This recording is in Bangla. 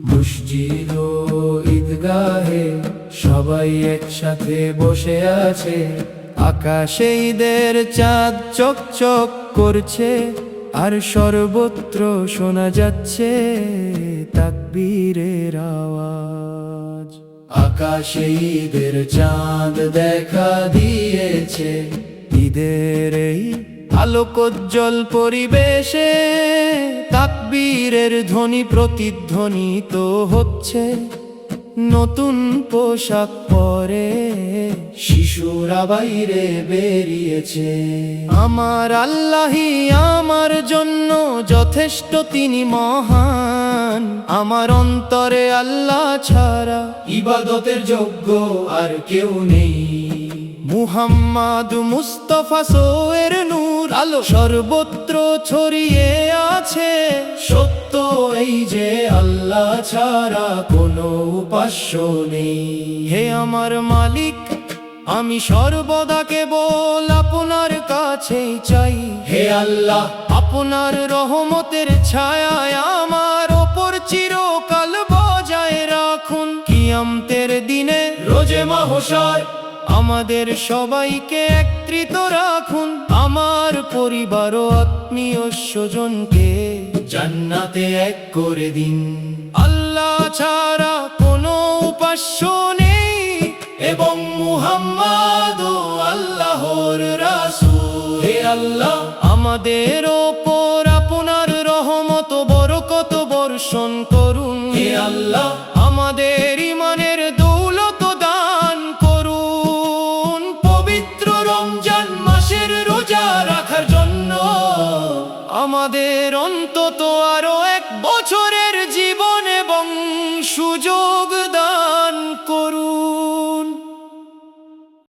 মসজিদ ও ঈদগাহে সবাই একসাথে বসে আছে। আকাশে ঈদের চাঁদ চকচক করছে, আর সর্বত্র শোনা যাচ্ছে তাকবীরের আওয়াজ। আকাশে ঈদের চাঁদ দেখা দিয়েছে, ঈদের এই আলোকোজ্জ্বল পরিবেশে তাকবীরের ধ্বনি প্রতিধ্বনিত হচ্ছে। নতুন পোশাক পরে শিশুরা বাইরে বেরিয়েছে। আমার আল্লাহই আমার জন্য যথেষ্ট, তিনি মহান। আমার অন্তরে আল্লাহ ছাড়া ইবাদতের যোগ্য আর কেউ নেই। মুহাম্মদ মুস্তাফা সোয়ের নূর আলো সর্বত্র ছড়িয়ে আছে। সত্য এই যে আল্লাহ ছাড়া কোনো উপাস্য নেই। হে আমার মালিক, আমি সর্বদা কেবল আপনার কাছেই চাই। হে আল্লাহ, আপনার রহমতের ছায়ায় আমার ওপর চিরকাল বজায় রাখুন। কিয়ামতের দিনে রোজে মাহশর আমাদের সবাইকে একত্রিত রাখুন। আমার পরিবার ও আত্মীয় স্বজনকে জান্নাতে এক করে দিন। আল্লাহ ছাড়া কোনো উপাস্য নেই, এবং মুহাম্মদ ও আল্লাহর রাসূল। হে আল্লাহ, আমাদের ওপর আপনার রহমত ও বরকত বর্ষণ করুন। হে আল্লাহ, আমাদের ঈমানের দৌলত দান করুন। পবিত্র রমজান মাসের রোজা রাখার জন্য আমাদের অন্তত আরো 1 বছরের জীবন এবং সুযোগ